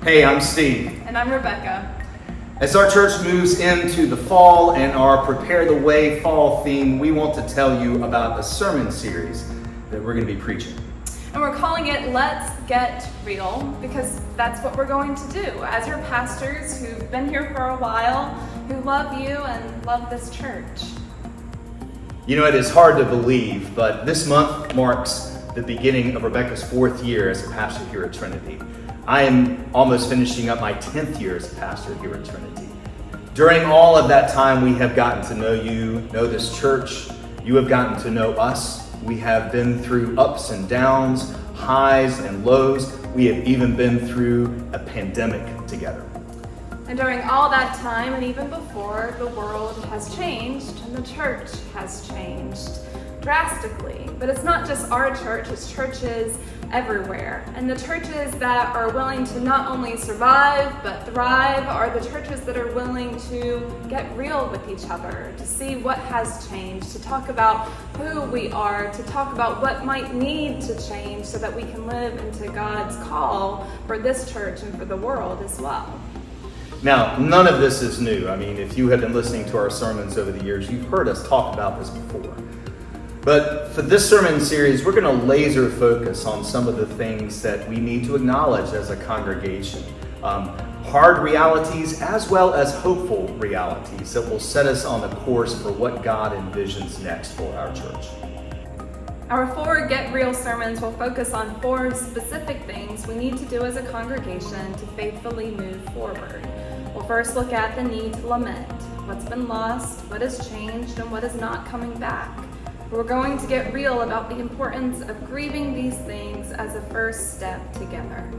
Hey, I'm Steve. And I'm Rebecca. As our church moves into the fall and our Prepare the Way fall theme, we want to tell you about a sermon series that we're going to be preaching. And we're calling it Let's Get Real, because that's what we're going to do as your pastors who've been here for a while, who love you and love this church. You know, it is hard to believe, but this month marks the beginning of Rebecca's 4th year as a pastor here at Trinity. I am almost finishing up my 10th year as a pastor here at Trinity. During all of that time, we have gotten to know you, know this church. You have gotten to know us. We have been through ups and downs, highs and lows. We have even been through a pandemic together. And during all that time, and even before, the world has changed and the church has changed drastically. But it's not just our church, it's churches everywhere. And the churches that are willing to not only survive but thrive are the churches that are willing to get real with each other, to see what has changed, to talk about who we are, to talk about what might need to change so that we can live into God's call for this church and for the world as well. Now, none of this is new. I mean, if you have been listening to our sermons over the years, you've heard us talk about this before. But for this sermon series, we're going to laser focus on some of the things that we need to acknowledge as a congregation. Hard realities as well as hopeful realities that will set us on the course for what God envisions next for our church. Our 4 Get Real sermons will focus on 4 specific things we need to do as a congregation to faithfully move forward. We'll first look at the need to lament, what's been lost, what has changed, and what is not coming back. We're going to get real about the importance of grieving these things as a first step together.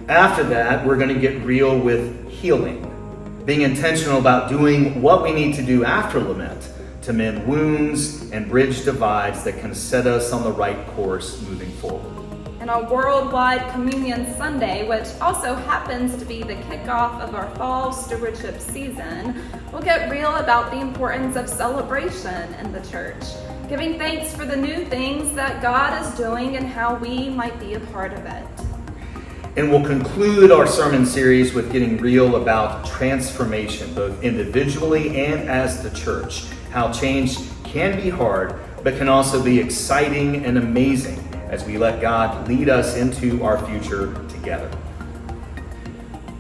After that, we're going to get real with healing, being intentional about doing what we need to do after lament to mend wounds and bridge divides that can set us on the right course moving forward. And on Worldwide Communion Sunday, which also happens to be the kickoff of our fall stewardship season, we'll get real about the importance of celebration in the church, giving thanks for the new things that God is doing and how we might be a part of it. And we'll conclude our sermon series with getting real about transformation, both individually and as the church, how change can be hard, but can also be exciting and amazing as we let God lead us into our future together.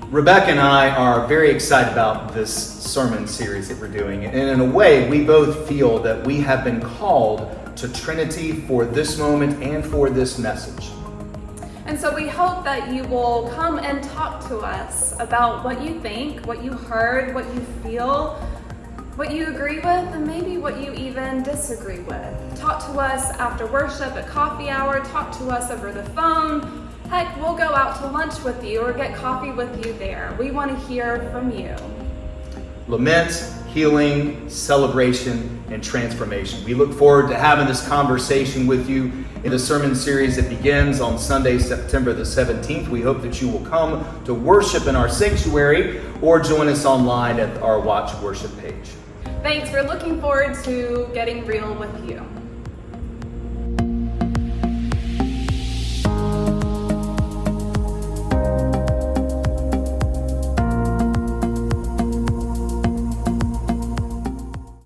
Rebecca and I are very excited about this sermon series that we're doing. And in a way, we both feel that we have been called to Trinity for this moment and for this message. And so we hope that you will come and talk to us about what you think, what you heard, what you feel, what you agree with, and maybe what you even disagree with. Talk to us after worship at coffee hour, talk to us over the phone. Heck, we'll go out to lunch with you or get coffee with you there. We want to hear from you. Lament, healing, celebration, and transformation. We look forward to having this conversation with you in the sermon series that begins on Sunday, September the 17th. We hope that you will come to worship in our sanctuary or join us online at our Watch Worship page. Thanks. We're looking forward to getting real with you.